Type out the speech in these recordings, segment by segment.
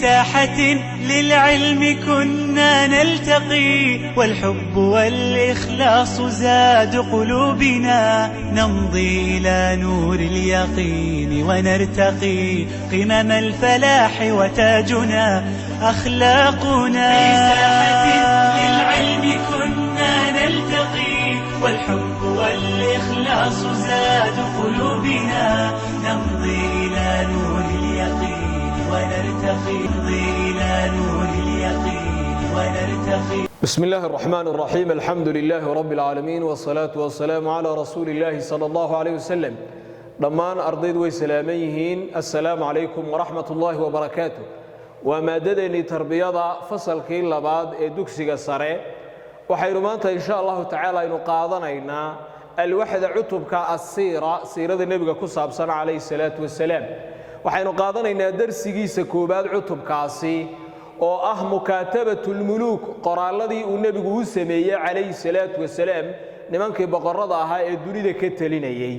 ساحة للعلم كنا نلتقي، والحب والإخلاص زاد قلوبنا، نمضي إلى نور اليقين ونرتقي قمم الفلاح، وتاجنا أخلاقنا. في ساحة للعلم كنا نلتقي، والحب والإخلاص زاد قلوبنا، نمضي إلى نور اليقين ونرتقي إلى نور اليقين ونرتقي. بسم الله الرحمن الرحيم. الحمد لله رب العالمين، والصلاة والسلام على رسول الله صلى الله عليه وسلم. dhammaan ardaydu way salaaman yihiin. assalaamu calaykum waraxmat ullaahi wabarakaatu. waa maadadeennii tarbiyada fasalkii labaad ee dugsiga sare. waxaynu maanta insha allahu tacaala aynu qaadanaynaa alwaxda cutubka asiira, siirada nebiga ku saabsan calayhi salaatu wasalaam. waxaynu qaadanaynaa darsigiisa koowaad cutubkaasi oo ah mukaatabatu-lmuluuk, qoraalladii uu nebigu u sameeyey calayhi salaatu wasalaam nimankii boqorrada ahaa ee dunida ka telinayay.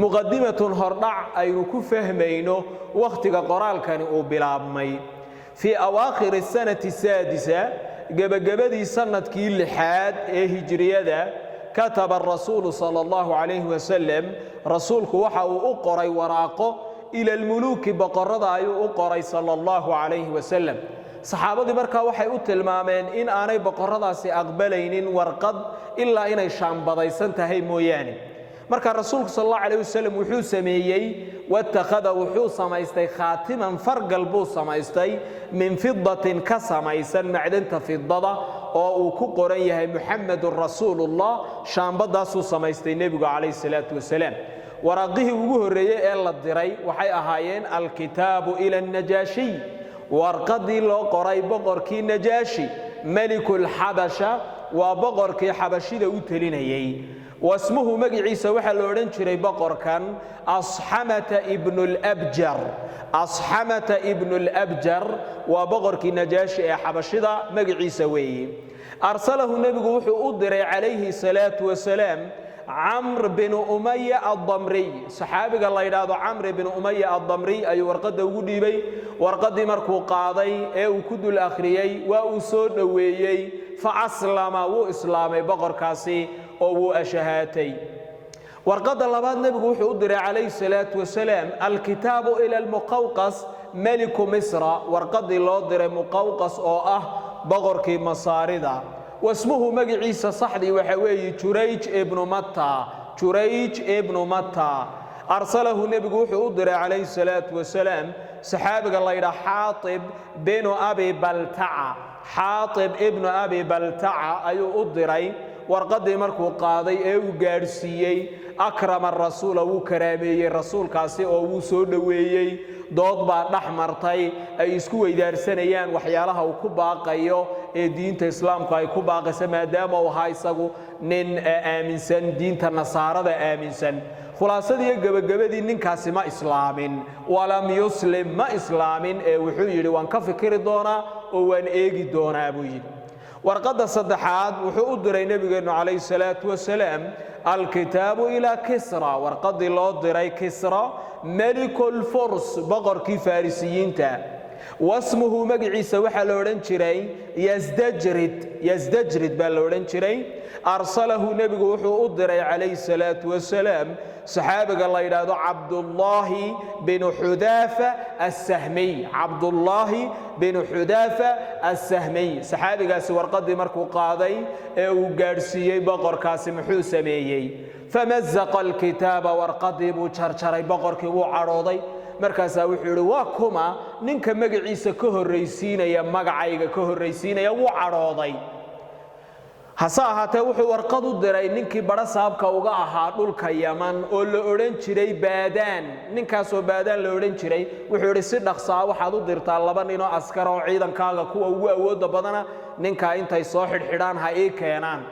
muqadimatun hordhac aynu ku fahmayno wakhtiga qoraalkani uu bilaabmay. fii awaakhiri sanati saadisa, gebagabadii sanadkii lixaad ee hijriyada, kataba arasuulu sala allahu calayhi wasalam, rasuulku waxa uu u qoray waraaqo ila almuluuki, boqorrada ayuu u qoray sala allahu calayhi wasalam. saxaabadii markaa waxay u tilmaameen in aanay boqorradaasi aqbalaynin warqad ilaa inay shaambadaysan tahay mooyaane. marka rasuulku sal allahu calayh wasalam wuxuu sameeyey, watakhada wuxuu samaystay khaatiman, fargal buu samaystay, min fidatin ka samaysan macdanta fidada oo uu ku qoran yahay muxamedun rasuulullah. shaambadaasuu samaystay nebigu calayhi salaatu wasalaam. waraaqihii ugu horreeyey ee la diray waxay ahaayeen alkitaabu ila annajaashiy, warqadii loo qoray boqorkii najaashi, melikulxabasha, waa boqorkii xabashida u telinayay. wasmuhu magiciisa waxaa la odhan jiray boqorkan asxamata ibnu labjar. asxamata ibnu labjar waa boqorkii najaashi ee xabashida magiciisa weeye. arsalahu nebigu wuxuu u diray calayhi salaatu wasalaam camr binu umaya addamriy, saxaabiga la yidhaahdo camr binu umaya addamriy ayuu warqadda ugu dhiibay. warqaddii markuu qaaday ee uu ku dul akhriyey waa uu soo dhoweeyey. fa aslama, wuu islaamay boqorkaasi oo wuu ashahaatay. warqadda labaad nebigu wuxuu u diray calayhi salaatu wasalaam alkitaabu ila almuqawqas meliku misra, warqaddii loo diray muqawqas oo ah boqorkii masaarida. wasmuhu magiciisa saxdii waxa weeye jurayj ibnu matta. jurayj ibnu matta. arsalahu nebigu wuxuu u diray calayhi salaatu wasalaam saxaabiga la yidhaha xaatib binu abi baltaca. xaatib ibnu abi baltaca ayuu u diray. warqaddii markuu qaaday ee uu gaadhsiiyey, akrama rasuula, wuu karaameeyey rasuulkaasi oo wuu soo dhoweeyey. dood baa dhex martay, ay isku weydaarsanayaan waxyaalaha uu ku baaqayo ee diinta islaamku ay ku baaqaysa, maadaama uu ahaa isagu nin aaminsan diinta nasaarada aaminsan. khulaasadii iyo gebagabadii ninkaasi ma islaamin, walam yuslim, ma islaamin, ee wuxuu yidhi waan ka fikiri doonaa oo waan eegi doonaa buu yidhi. warqadda saddexaad wuxuu u diray nebigeennu calayhi salaatu wasalaam alkitaabu ilaa kisra, warqaddii loo diray kisra, melikulfurs, boqorkii farisiyiinta. wasmuhu magiciisa waxaa la odhan jiray yasdajrid. yasdajrid baa la odhan jiray. arsalahu nebigu wuxuu u diray calayhi salaatu wasalaam saxaabiga la yidhaahdo cabdullaahi binu xudaafa assahmiy. cabdullaahi binu xudaafa assahmiy. saxaabigaasi warqaddii markuu qaaday ee uu gaadhsiiyey boqorkaasi muxuu sameeyey? famazaqa alkitaaba, warqaddii buu jarjaray. boqorkii wuu cadhooday. markaasaa wuxuu yidhi waa kuma ninka magaciisa ka horraysiinaya, magacayga ka horraysiinaya? wuu cadhooday. hase ahaatee wuxuu warqad u diray ninkii badha saabka uga ahaa dhulka yaman oo la odhan jiray baadaan. ninkaasoo baadaan la odhan jiray wuxuu yidhi si dhaqsaa waxaad u dirtaa 2 ninoo askara oo ciidankaaga kuwa ugu awoodda badana, ninkaa intay soo xidhxidhaan ha ii keenaan.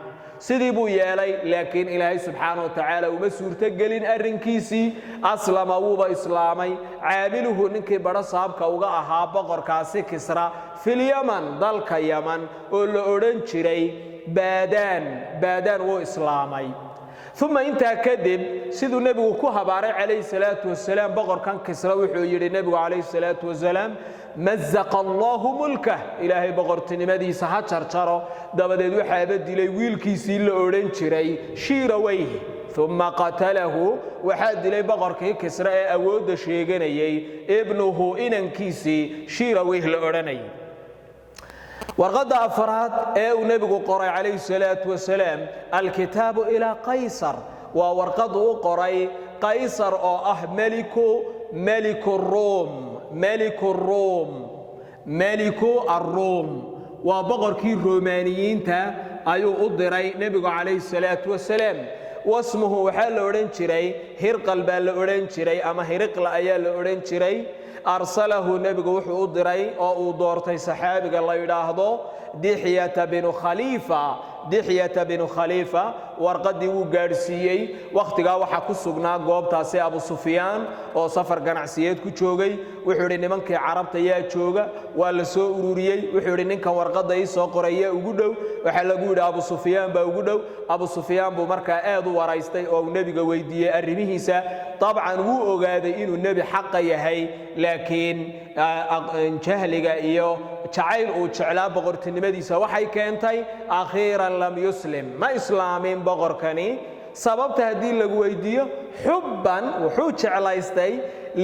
sidii buu yeelay, laakiin ilaahay subxaana wa tacaala uma suurtogelin arrinkiisii. aslama, wuuba islaamay. caamiluhu ninkii badha saabka uga ahaa boqorkaasi kisra filyaman, dalka yaman, oo la odhan jiray baadaan wuu islaamay. uma intaa kadib siduu nebigu ku habaaray calayhi salaatu wasalaam boqorkan kisra, wuxuu yidhi nebigu calayhi salaatu wasalaam mazaqa allaahu mulkah ilaahay boqortinimadiisa ha jarjaro dabadeed waxaaba dilay wiilkiisii la odhan jiray shiirawayh uma qatalahu waxaa dilay boqorkii kisra ee awoodda sheeganayay ibnuhu inankiisii shiirawayh la odhanayay warqadda afraad ee uu nebigu qoray calayhi salaatu wasalaam alkitaabu ilaa qaysar waa warqaddu u qoray qaysar oo ah meliku arruum waa boqorkii romaaniyiinta ayuu u diray nebigu calayhi salaatu wasalaam wasmuhu waxaa la odhan jiray hirqal baa la odhan jiray ama hiriqla ayaa la odhan jiray arsalahu nebigu wuxuu u diray oo uu doortay saxaabiga la yidhaahdo dixyata binu khaliifa warqaddii wuu gaadhsiiyey wakhtigaa waxaa ku sugnaa goobtaasi abu sufyaan oo safar ganacsiyeed ku joogay wuxuu yidhi nimankii carabta yaa jooga waa la soo ururiyey wuxuu yidhi ninkan warqadda ii soo qoray yaa ugu dhow waxaa lagu yidhi abu sufyaan baa ugu dhow abu sufyaan buu markaa aad u waraystay oo uu nebiga weydiiyey arrimihiisa dabcan wuu ogaaday inuu nebi xaqa yahay laakiin jahliga iyo jacayl uu jeclaa boqortinimadiisa waxay keentay akhiiran lam yuslim ma islaamin boqorkani sababta haddii lagu weydiiyo xubban wuxuu jeclaystay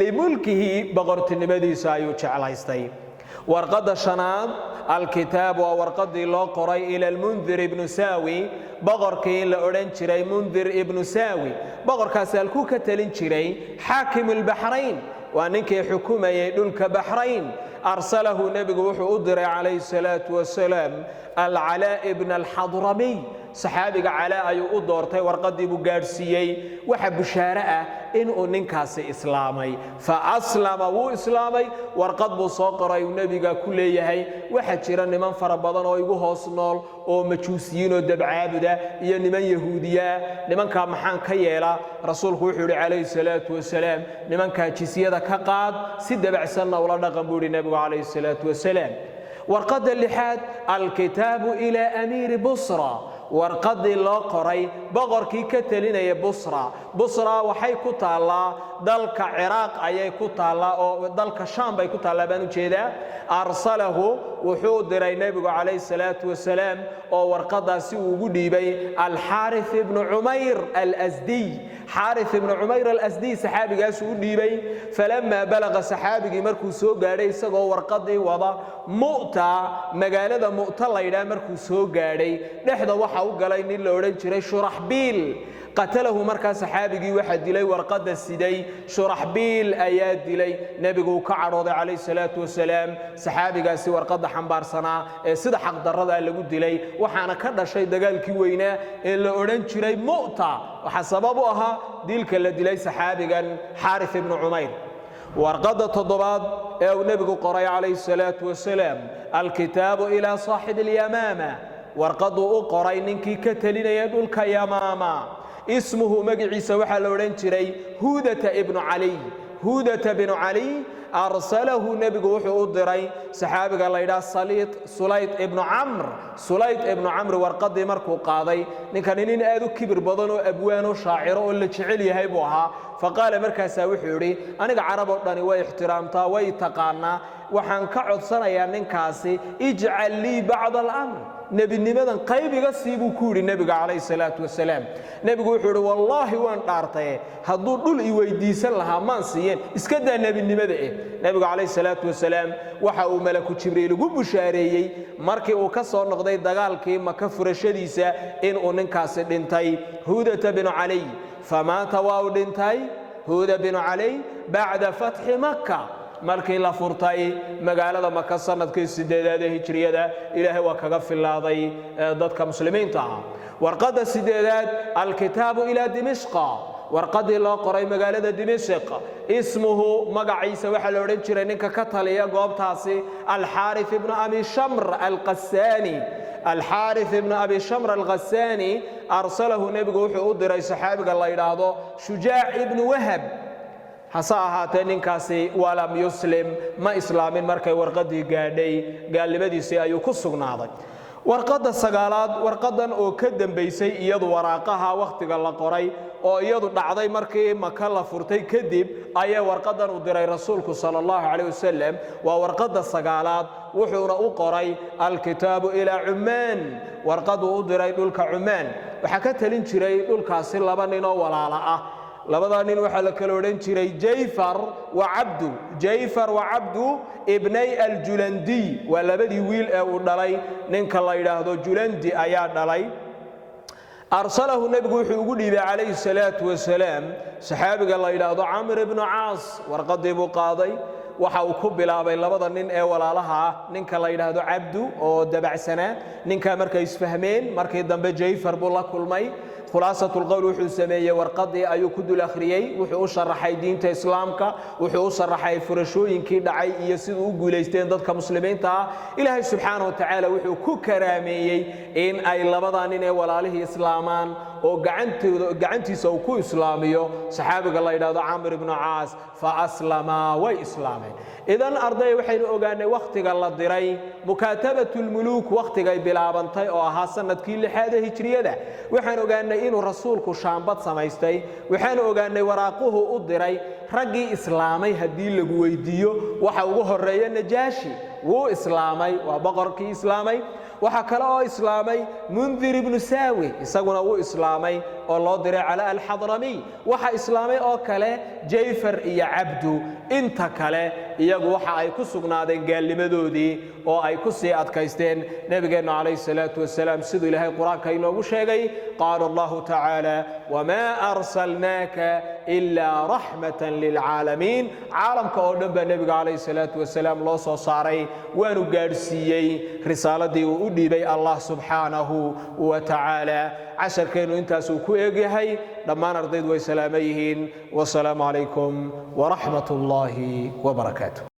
limulkihi boqortinimadiisa ayuu jeclaystay warqadda shanaad alkitaab waa warqaddii loo qoray ila almundir ibnu saawi boqorkii la odhan jiray mundir ibnu saawi boqorkaasi halkuu ka talin jiray xaakim albaxrayn waa ninkii xukumayay dhulka baxrayn arsalahu nebigu wuxuu u diray calayhi salaatu wasalaam alcalaa ibna alxadramiy saxaabiga calaa ayuu u doortay warqaddii buu gaadhsiiyey waxa bushaare ah inuu ninkaasi islaamay fa aslama wuu islaamay warqad buu soo qoray uu nebiga ku leeyahay waxaa jira niman fara badan oo igu hoos nool oo majuusiyiin oo dabcaabuda iyo niman yahuudiyaa nimankaa maxaan ka yeelaa rasuulku wuxuu yidhi calayhi salaatu wasalaam nimankaa jisyada ka qaad si dabacsanna ula dhaqan buu yidhi nebigu calayhi salaatu wasalaam warqadda lixaad alkitaabu ilaa amiiri busra warqaddii loo qoray boqorkii ka telinaya busra waxay ku taallaa dalka ciraaq ayay ku taallaa oo dalka shaam bay ku taallaa baan ujeedaa arsalahu wuxuu diray nebigu calayhi salaatu wasalaam oo warqaddaasi uu ugu dhiibay alxaarif ibnu cumayr alasdiy xaarif ibnu cumayr alasdiy saxaabigaasuu u dhiibay falamaa balaqa saxaabigii markuu soo gaadhay isagoo warqaddii wada mu'ta magaalada mu'ta laydhaa markuu soo gaadhay dhexda waxa u galay nin la odhan jiray shuraxbiil qatalahu markaa saxaabigii waxaa dilay warqadda siday shuraxbiil ayaa dilay nebigu uu ka cadhooday calayhi salaatu wasalaam saxaabigaasi warqadda xambaarsanaa ee sida xaqdarrada lagu dilay waxaana ka dhashay dagaalkii weynaa ee la odhan jiray mu'ta waxaa sabab u ahaa dilka la dilay saxaabigan xaarif ibnu cumayr warqadda toddobaad ee uu nebigu qoray calayhi salaatu wasalaam alkitaabu ilaa saaxibi alyamaama warqadduu u qoray ninkii ka telinaya dhulka yamaama ismuhu magaciisa waxaa la odhan jiray huudata binu caliy arsalahu nebigu wuxuu u diray saxaabiga la ydhaha sulayd ibnu camr warqaddii markuu qaaday ninkani nin aad u kibir badan oo abwaano shaaciro oo la jecel yahay buu ahaa faqaala markaasaa wuxuu yidhi aniga carab oo dhani way ixtiraamtaa way taqaanaa waxaan ka codsanayaa ninkaasi ijcal lii bacda alamr nebinimadan qayb iga sii buu ku yidhi nebiga calayhi salaatu wasalaam nebigu wuxuu yidhi wallaahi waan dhaartaye hadduu dhul i weydiisan lahaa maan siiyeen iska daa nebinimada nebigu calayhi salaatu wasalaam waxa uu malaku jibriil ugu bushaareeyey markii uu ka soo noqday dagaalkii maka furashadiisa inuu ninkaasi dhintay huudata binu caliy famaata waa uu dhintay huuda binu caliy bacda fatxi makka markii la furtay magaalada maka sanadkii 8aad ee hijriyada ilaahay waa kaga filaaday dadka muslimiinta ah warqadda 8aad alkitaabu ilaa dimishqa warqaddii loo qoray magaalada dimishq ismuhu magaciisa waxaa la odhan jiray ninka ka taliya goobtaasi alxaarif ibnu abi shamr alqasaani arsalahu nebigu wuxuu u diray saxaabiga la yidhaahdo shujaac ibnu wahab hase ahaatee ninkaasi walam yuslim ma islaamin markay warqaddii gaadhay gaalnimadiisii ayuu ku sugnaaday warqadda sagaalaad warqadan oo ka dambeysay iyadu waraaqaha waqtiga la qoray oo iyadu dhacday markii Maka la furtay kadib ayaa warqadan u diray rasuulku sallallahu alayhi wasallam waa warqadda sagaalaad wuxuuna u qoray alkitaabu ila Umaan warqadu u diray dhulka Umaan waxa ka talin jiray dhulkaasi laba nin oo walaalo ah labada nin waxa la kala oran jiray Jayfar wa Abdu ibnay al-Julandi waa labadii wiil ee uu dhalay ninka la yiraahdo Julandi ayaa dhalay arsalahu nabigu wuxuu ugu dhiibay calayhi salaatu wasalaam saxaabiga la yiraahdo Amr ibn Aas warqadii buu qaaday waxa uu ku bilaabay labada nin ee walaalaha ninka la yiraahdo Abdu oo dabacsana ninka markay isfahmeen markii dambe Jayfar buu la kulmay خلاصة القول وحو سمية ورقضي أيو كدو الأخريي وحو شرحي دين إسلامك وحو شرحي فرشوين كي دعي يسيدو قوليستين ضدك مسلمين تا إلهي سبحانه وتعالى وحو كو كرامي إن أي لبضانين ولاله إسلامان وقعنتي سوكو إسلاميو صحابك الله يدادو عامر بن عاص فأسلما وإسلامي إذن أرضي وحين أغاني وقتك الله ديري مكاتبة الملوك وقتك بلابنتي أو أحاسنة كل هذا هجرية ده وحين أغاني إنه رسولك شامبات سمايستي وحين أغاني وراقوه أدري رقي إسلامي هدي لقويديو وحاوه الرئي النجاشي وإسلامي وبقركي إسلامي وحكلا إسلامي منذر بن ساوي يسقون إسلامي الله دري على الحضرمي وح إسلامي أو كله جيفر يا عبدو أنت كله يجوا وح أيكسونا ذن قال لمدودي أو أيكسي أتكيستين نبينا عليه الصلاة والسلام سيد الله القرآن كينو وشيء قال الله تعالى وما أرسلناك إلا رحمة للعالمين عالم كأولب النبي عليه الصلاة والسلام الله صاري ونقارسيي رسالة ودي بي الله سبحانه وتعالى عشر كانوا انت سوكو ايجهي لما نرضيد وسلاميهن والسلام عليكم ورحمة الله وبركاته.